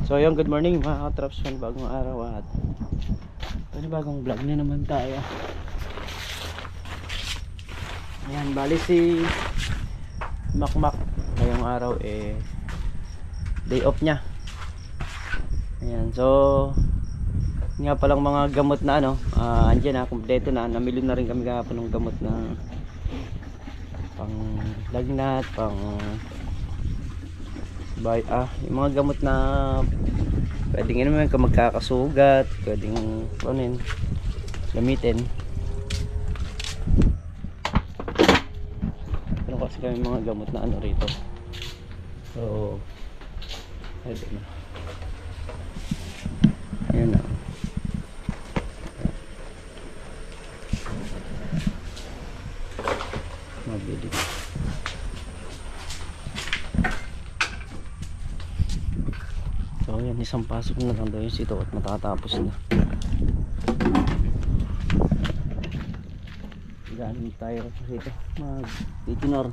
So ayun, good morning mga katraps, bagong araw at bagong vlog na naman tayo. Ayan, bali si Makmak ngayong araw day off niya. Ayan, so nga palang mga gamot na andyan na, kumpleto na. Namili na rin kami kahapon ng gamot na pang lagnat, pang yung mga gamot na pwedeng naman ka magkakasugat, pwedeng gamitin. Pero kasi kami mga gamot na rito, so pwede na. Ayan na. Mabili. So yan, isang pasok na lang daw yung sito at matatapos na. Galing tayo rito mag-titinor.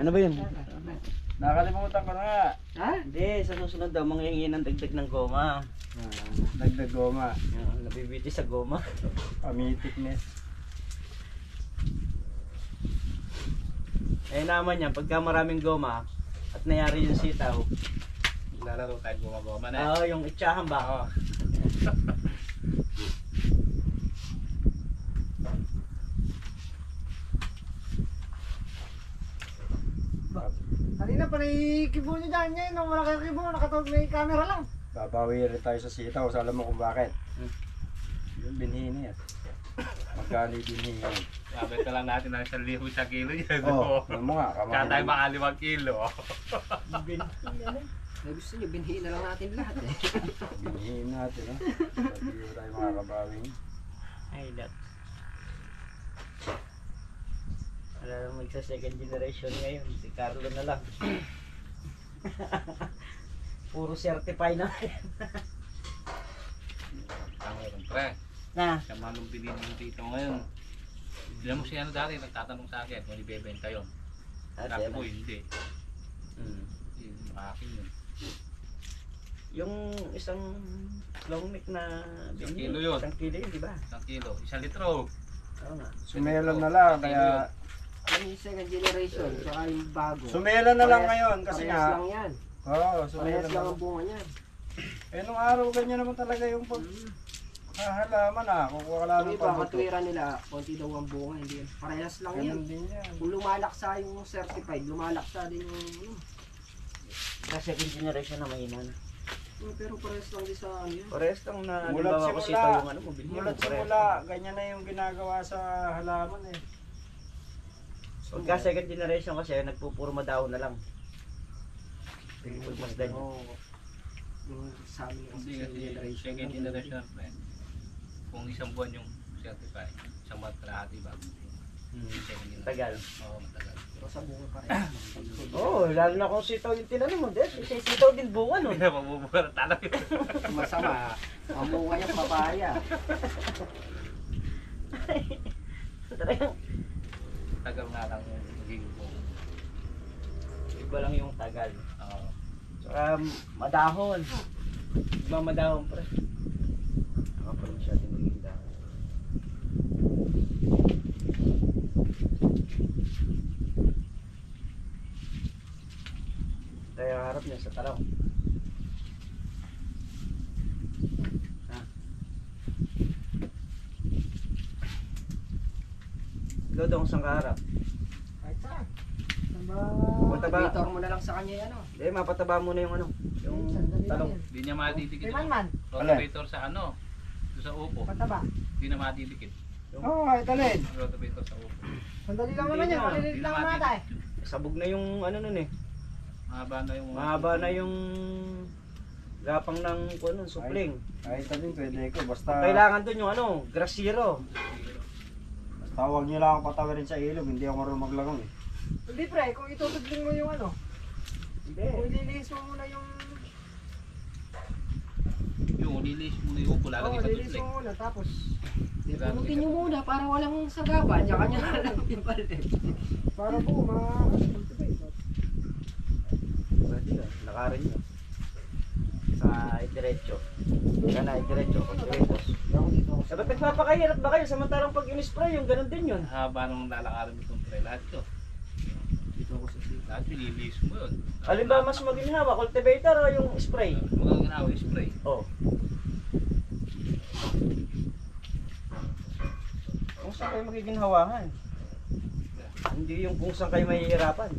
Ano ba yun? Nakalimutan ko na nga. Ha? Hindi, sa susunod daw manghihingi ng dagdag ng goma. Dagdag goma. Nabibiti sa goma. Pamitikness. Naman yan, pagka maraming goma at nayari yung sitaw, Lalaro tayo goma-goma na. yung itsahan ba? Oo. Kanina pa naikibo nyo dyan ngayon, nung wala kayo kibo, nakatawag may camera lang. Babawi rin tayo sa sitaw. So, alam mo kung bakit? Yung binhini yan. Magkano yung binhini? Sabit na lang natin ng 1,000 sa kilo yan. Oo, alam mo nga. Kaya tayo makalimang kilo. Gusto nyo, binhiin na lang natin lahat eh. Binhini natin, ha? Pati tayo makakabawing. Ay, that. Wala nang magsa second generation ngayon, si Carlo na lang. Puro certify na. Ang meron pre. Na, Siya manong bilhin mo dito ngayon. Bilang mo siya dati, nagtatanong sa akin kung ibebenta yun. Sabi ko hindi. Yung akin yun. Yung isang long neck na Isang kilo yun. 1 kilo yun, di ba? 1 kilo, 1 litro. Oo nga. Sumelan na lang, kaya... Yung second generation, saka yung bago. Sumelan na lang ngayon kasi parehas nga... lang yan. Oo, Parehas sumelan lang na ang lang. bunga niyan. Nung araw ganyan naman talaga yung pag... halaman kukuha ka lang Yung ng iba, pagbuto. katwira nila, konti daw ang bunga, hindi yan. Parehas lang yan. Ganun din yan. Kung lumalaksa yung certified, lumalaksa din yung Sa second generation na mahina na. pero parehas lang din sa ano yan. Parehas lang na, Mulat halimbawa simula. ko sitaw yung mabili. Mulat simula, ganyan na yung ginagawa sa halaman eh. Pagka second generation kasi, nagpupurma daw na lang. Pagmasdan yun. Oo. Yung sa amin yung Hindi kasi second generation pre. Kung isang buwan yung certified, isang month kalahati ba? Second generation. Tagal. Oo, matagal. Pero sa bunga parehas lang. Oo, lalo na kung sitaw yung tinanong mo. Sitaw din bunga no. Hindi na mabubura talaga. Masama. Ang bunga niya papaya. Talagang Tagal nga lang yung magiging buwan. iba lang yung tagal. Oo. Saka madahon. Iba madahon pre. Nakaparin siya din maging dahon. dyan sa talong. Ha? Ikaw daw kung saan kaharap. Kahit saan. Mataba. mo na lang sa kanya yan, ano. Eh, mapataba muna yung ano, yung talong. Hindi niya matidikit. Kay Man. Rotovator sa ano? Doon sa upo. Pataba. Hindi na matidikit. Oo, kahit alin. Rotovator sa upo. Sandali lang Hindi naman yan. na. Maliliit Hindi lang na naman tayo. matidikit. Sabog na yung ano nun eh. Mahaba na yung... Gapang ng ano, supling. Kahit alin, pwede ko. Basta, Kailangan dun yung ano, grass zero. basta huwag niyo lang ako patawirin sa ilog. Hindi ako marunong maglangong eh. Hindi pre, kung itutugling mo yung ano, Hindi. kung ililihis mo muna yung... Yung lilis mo na yung upo, lalagay sa lilihis duplex. mo muna, tapos... Punutin nyo muna para walang sagaban. Tsaka nyo na lang ipalit. Para po, ma-cultivate. Pwede na, lakarin nyo. Sa diretso. Kaya na, diretso. Kultivators. Dapat nagpapakahirap ba kayo? Samantalang pag in-spray, yung ganun din yun. Haba nung lalakarin mo itong pre. Lahat ito. Dito ako sa sito. Lahat yung lilis mo yun. Alin ba mas maginhawa, cultivator o yung spray? Mga ginawa yung spray. Oh. Kung saan kayo magiginhawahan? Hindi yung kung saan kayo mahihirapan.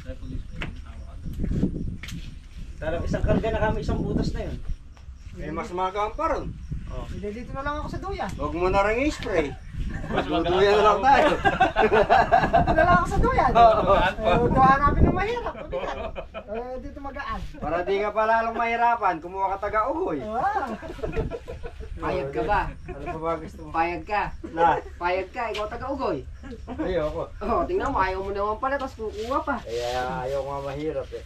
Dahil pag spray, ginawa ka. Parang isang karga na kami, isang butas na yun. Eh, mas magaan pa ron. Oh. Hindi, dito na lang ako sa duya. Huwag mo na rin i-spray. Mas Duduyan na lang tayo. Dito na lang ako sa duya. Magaan pa. Ito hanapin ng mahirap. Dito magaan. Para di ka pa lalong mahirapan, kumuha ka taga-ugoy. Wow. Payag ka ba? Ano pa ba gusto mo? Payag ka. Na, Payag ka. Ikaw taga-ugoy. ayoko. Oh, tingnan mo. Ayaw mo naman pala. Tapos kukuha pa. Kaya ayaw ko nga mahirap eh.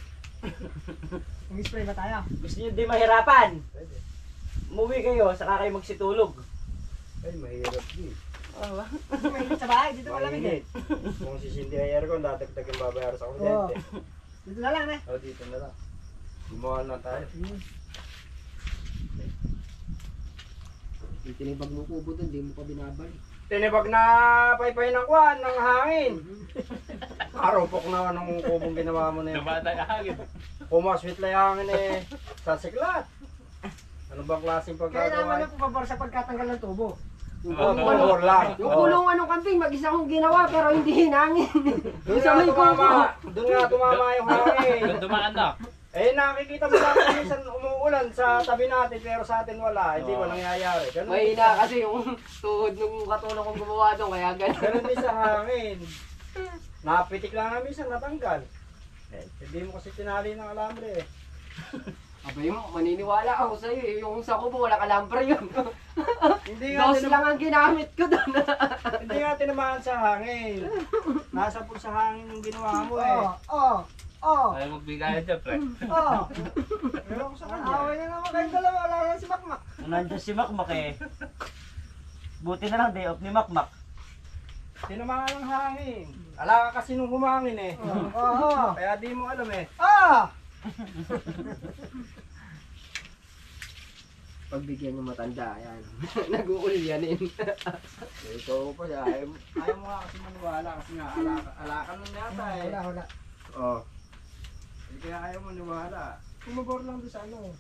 Mag-spray ba tayo? Gusto nyo di mahirapan? Umuwi kayo, saka kayo magsitulog. Ay, mahirap din. Mainit sa bahay. Dito malamig eh. Mainit. Kung sisindi ang aircon, datagdag yung babayar sa kuryente. Dito na lang eh. O, dito na lang. Gumawa na tayo. Yung tinibag mo kubo doon, di mo pa binabalik. Tinibag na paypay ng kwan, ng hangin. Karupok na ng kubong ginawa mo na yun. Dumata yung hangin. Pumaswit lang yung hangin eh, sa siklat. Ano bang klaseng Kaya naman pagkagawa? ang pabor sa pagkatanggal ng tubo. Yung Oh, kulungan, lang. yung kulungan ng kambing, mag-isa kong ginawa pero hindi hinangin. Doon Sa nga may tumama, kubo. doon nga tumama yung hangin. Doon dumaan na. Eh nakikita mo lang minsan umuulan sa tabi natin pero sa atin wala, hindi walang nangyayari. Ganun din Mahina sa- kasi yung tuhod nung katulong kong gumawa doon, kaya ganun. Ganun din sa hangin. Napitik lang na minsan natanggal. Eh, hindi mo kasi tinali ng alambre eh. Abay mo, maniniwala ako sa'yo eh. Yung sa kubo, wala kalampre yun. Hindi nga Dos lang ang ginamit ko doon. hindi nga tinamaan sa hangin. Nasa po sa hangin yung ginawa mo eh. Ayaw magbigayan dyan, pre. Pero ako sa kanya. Away na naman kayong dalawa. Wala lang si Makmak. Nandiyan si Makmak eh. Buti na lang day off ni Makmak. Tinamaan ng hangin. Ala ka kasi nung humangin eh. Kaya di mo alam eh. Pagbigyan yung matanda, yan. Nag-uulyanin. Ikaw pa siya. Ayaw mo nga kasi maniwala kasi nga ala ka nun yata eh. Wala. Oh. Kaya ayaw mo maniwala. Pumabor lang doon sa ano.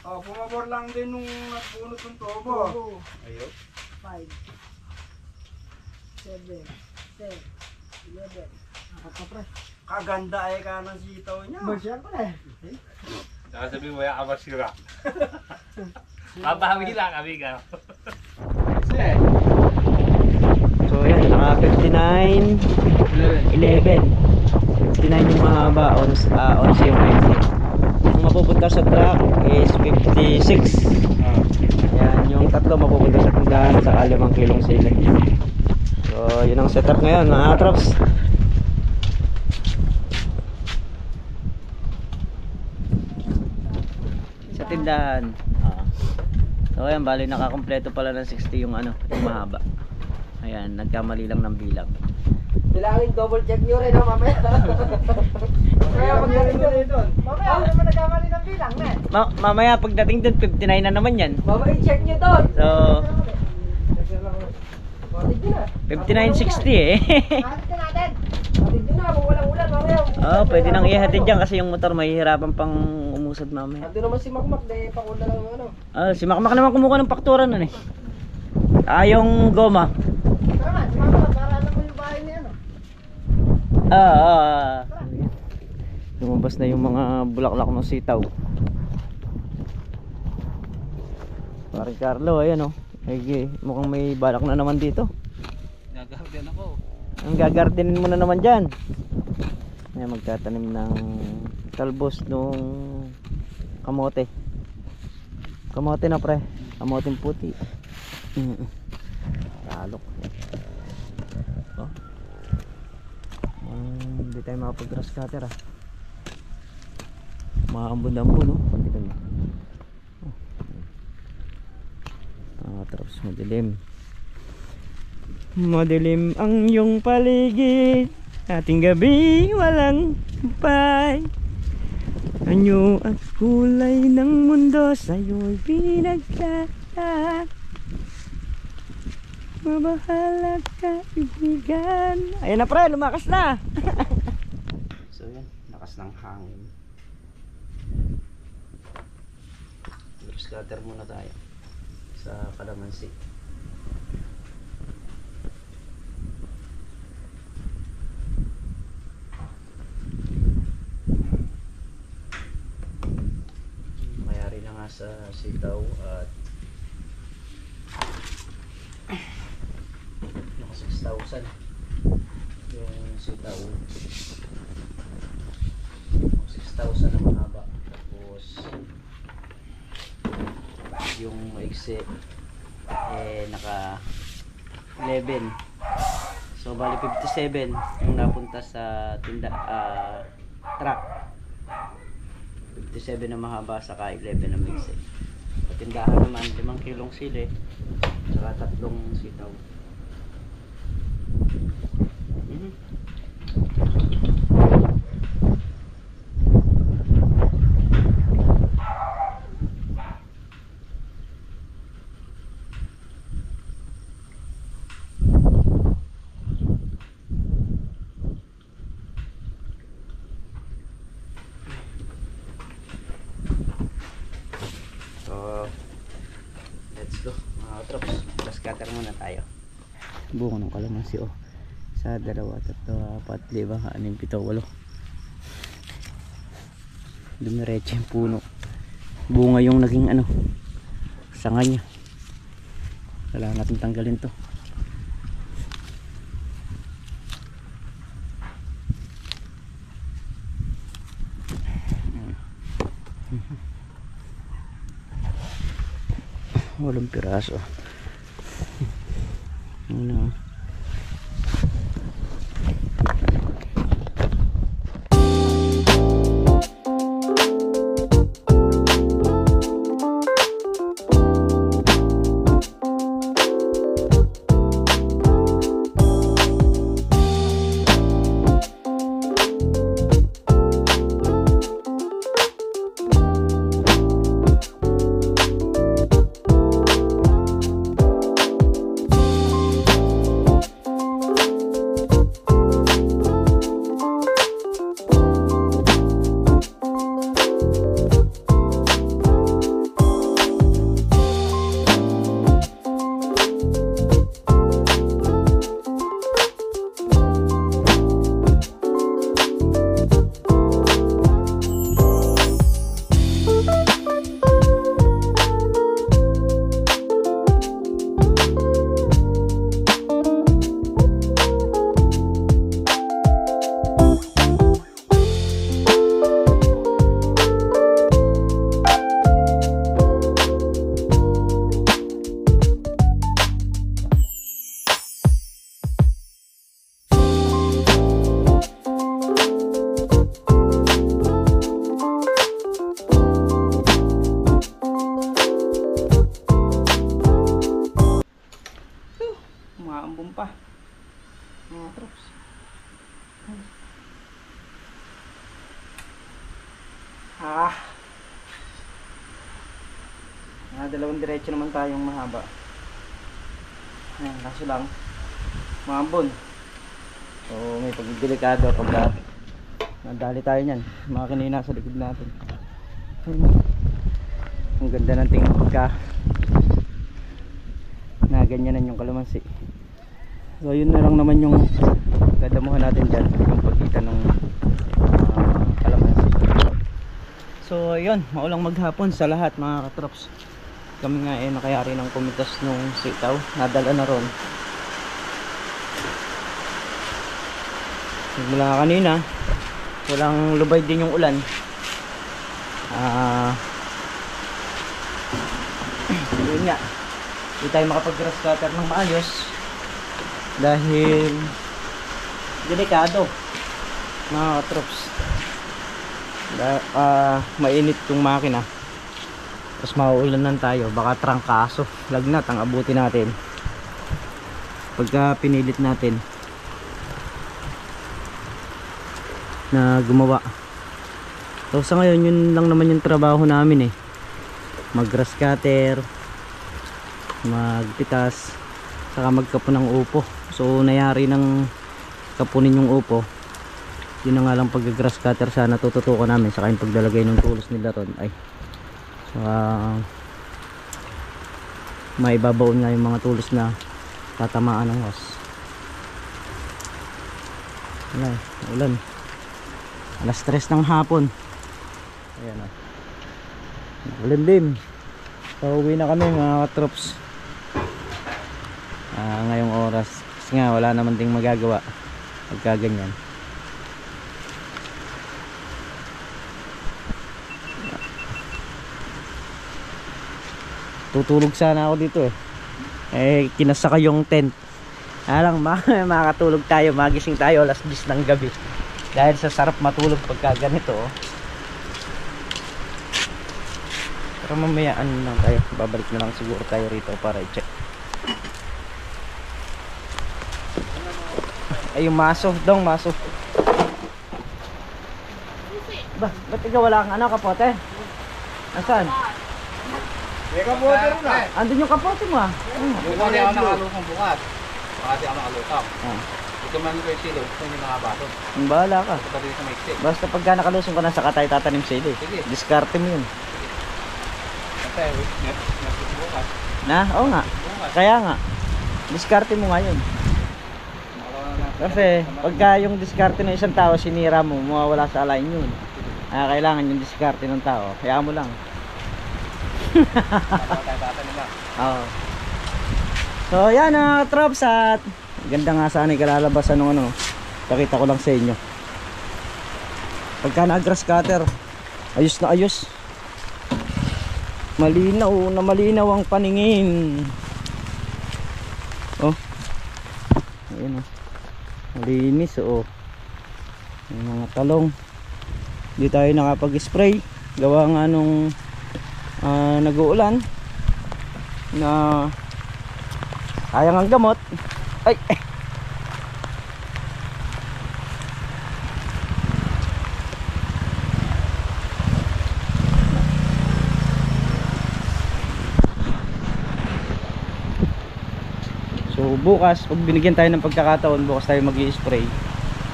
Oh, pumabor lang din nung nagpunot ng tubo. Ayaw. 5, 7, 10, 11. Apat na pre. Kaganda eh ka ng sitaw niya. Borsyan pa eh. Saka sabihin mo, yakabas sira. Babawi lang kami ka. So yan, naka 59, 11. 59 yung mahaba, 11 yung exit. Ang mapupunta sa truck is 56. Yan, yung tatlo mapupunta sa tindahan sa 5 kilong sili. So yun ang setup ngayon mga traps. Sa tindahan. So ayan, bali nakakompleto pala ng 60 yung ano, yung mahaba. Ayan, nagkamali lang ng bilang. Kailangan double check nyo rin ha, mamaya. Kaya pagdating doon. Mamaya, ano naman nagkamali ng bilang na eh. Mamaya pagdating dun, 59 na naman yan. Mamaya check nyo doon. So, Matig nyo na. 59.60 eh. Natin natin. Matig nyo na, kung walang ulan, mamaya. Oo, pwede nang ihatid dyan kasi yung motor mahihirapan pang umusad mamaya. Ando naman si Makmak, de pakula lang ng ano. Si Makmak naman kumuha ng paktura nun eh. Yung goma. Tara nga, si Makmak, para alam mo yung bahay niya, ano. Lumabas na yung mga bulaklak ng sitaw. Pare Carlo, ayan oh. Mukhang may balak na naman dito. Gagarden ako. Ang gagardenin mo na naman dyan. Ayan, magtatanim ng talbos nung kamote. Kamote na pre. Kamoteng puti. Talok. Oh. Hindi tayo makapag-grass cutter ah. Maambon-ambon oh. Pantikan mo. Tapos madilim. Madilim ang iyong paligid. Ating gabi walang pay. Anyo at kulay ng mundo sa'yo'y pinagkata. Mabahala ka ibigan. Ayan na pre, lumakas na. So yan, lakas ng hangin. Scatter muna tayo sa kalamansi. Mayari na nga sa sitaw at naka 6,000 yung sitaw. 6,000 na mahaba. Tapos yung maigsi naka 11. So bali 57 yung napunta sa tinda truck. 57 na mahaba saka 11 na maigsi. Sa tindahan naman 5 kilong sili saka 3 sitaw. Scatter muna tayo. Bunga ng kalamansi oh. 1, 2, 3, 4, 5, 6, 7, 8. Dumiretso yung puno. Bunga yung naging ano, sanga niya. Kailangan natin tanggalin to. Walang piraso. Ano? Umaambon pa. Mga troops. Dalawang diretso naman tayong mahaba. Ayan, kaso lang maambon. So may pagdelikado pag Nadali tayo niyan. Mga kanina sa likod natin. Ayun. Ang ganda ng tingin pagka na ganyanan yung kalamansi. So yun na lang naman yung gadamuhan natin dyan, yung pagitan ng kalamansi. So yun, maulang maghapon sa lahat mga katrops. Kami nga nakayari ng kumitas nung sitaw, nadala na ron. Mula kanina walang lubay din yung ulan. Yun nga, hindi tayo makapag-grass cutter ng maayos dahil delikado mga katrops. Mainit yung makina, tapos mauulanan tayo, baka trangkaso, lagnat ang abuti natin pagka pinilit natin na gumawa. So sa ngayon yun lang naman yung trabaho namin mag grass cutter, magpitas, saka magkapon ng upo. So nayari ng kapunin yung upo, yun na nga lang pag grass cutter sana tututukan namin, saka yung paglalagay ng tulos nila ron ay saka maibabaon nga yung mga tulos na tatamaan ng hose. Wala, ulan. Alas 3 ng hapon. Ayan o. Makulimlim. So uwi na kami mga katrops. Ngayong oras. Kasi nga wala naman ding magagawa pagka ganyan. Tutulog sana ako dito kinasaka yung tent. Alang makakatulog tayo, magising tayo alas 10 ng gabi. Dahil sa sarap matulog pagka ganito Pero mamaya lang tayo, babalik na lang siguro tayo rito para i-check. Ay yung maso, dong maso. Ba't ikaw wala kang kapote? Nasaan? May kapote rin Andun yung kapote mo Bukas ako nakalukang bukas. Bukas ako nakalukang. Ito man ko yung silo, ito yung mga bato. Bahala ka. Ito dito sa maiksi. Basta pagka nakalusong ka na sa katay tatanim sili. Sige. Diskarte mo yun. Kasi, bukas. Oo nga. Kaya nga. Diskarte mo nga yun. Kasi pagka yung diskarte ng isang tao sinira mo, mawawala sa alain yun. Kailangan yung diskarte ng tao. Kaya mo lang. Oo. So yan trops, at ganda nga sana kalalabasan ng pakita ko lang sa inyo. Pagka na-grass cutter, ayos na ayos. Malinaw na malinaw ang paningin. Ayun malinis yung mga talong. Hindi tayo nakapag-spray gawa nga nung nag-uulan na sayang ang gamot. Ay so bukas pag binigyan tayo ng pagkakataon, bukas tayo mag-i-spray,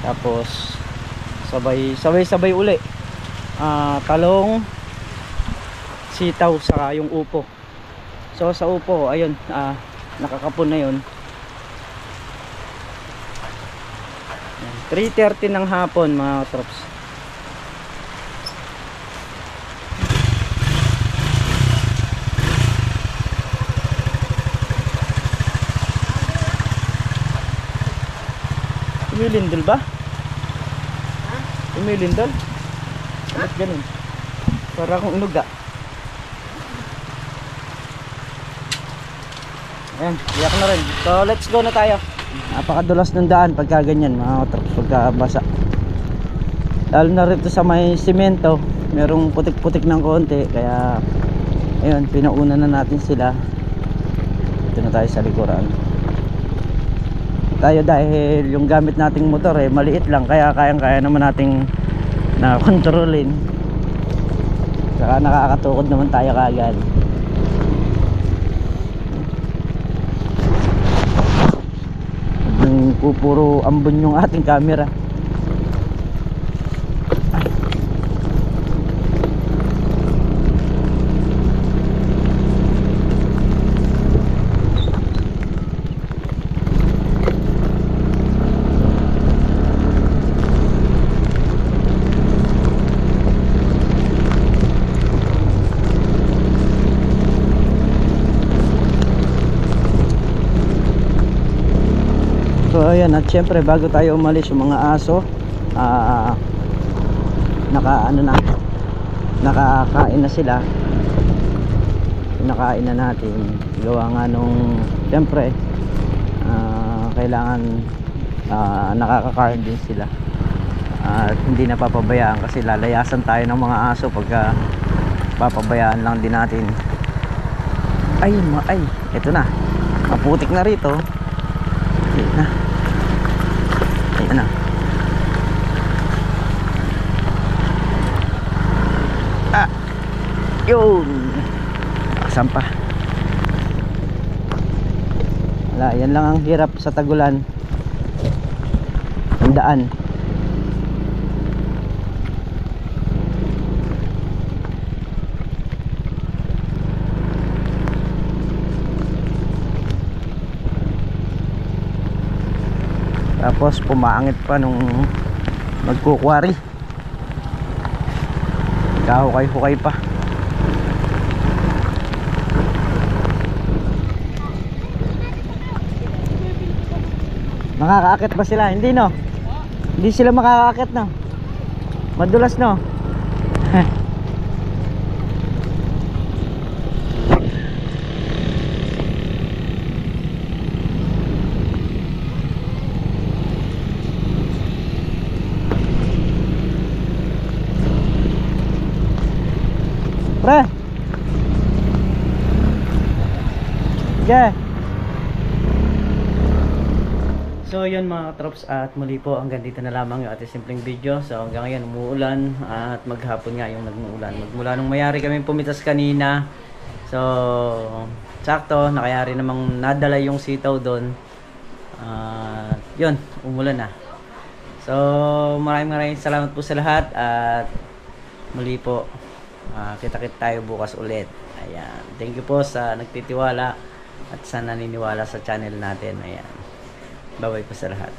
tapos sabay uli talong, sitaw, saka yung upo. So sa upo ayun, nakakapon na yun. 3:30 ng hapon mga trops. Umilindol ba? Umilindol? Bakit ganun? Para akong inuga. Ayan, iyak na rin. So let's go na tayo. Napakadulas ng daan pagka ganyan mga trucks, pagka basa. Lalo na rito sa may simento, merong putik-putik ng konti. Kaya ayun, pinauna na natin sila. Dito na tayo sa likuran. Tayo dahil yung gamit nating motor maliit lang, kaya kayang-kaya naman nating na-kontrolin. Saka nakakatukod naman tayo kaagad. Pupuro ambon yung ating camera. So ayan, at syempre bago tayo umalis yung mga aso, nakakain na sila. Nakain na natin. Gawa nga nung syempre kailangan nakaka-carb din sila. At hindi napapabayaan kasi lalayasan tayo ng mga aso pagka papabayaan lang din natin. Ay, eto na. Maputik na rito. Ayan na. Ayan na. Yun. Sampa. Wala, yan lang ang hirap sa tagulan. Ang daan. Tapos pumaangit pa nung magkukwari. Kahukay-hukay pa. Makakaakit ba sila? Hindi, no? Hindi sila makakaakit, no? Madulas, no? Pre! Yeah. So yun mga trops, at muli po hanggang dito na lamang yung ating simpleng video. So hanggang ngayon umuulan at maghapon nga yung nagmuulan. Magmula nung mayari kami pumitas kanina. So sakto, nakayari namang nadala yung sitaw doon. Yun, umulan na. So maraming salamat po sa lahat. At muli po, kita-kit tayo bukas ulit. Ayan, thank you po sa nagtitiwala at sa naniniwala sa channel natin. Ayan, bye-bye po sa lahat.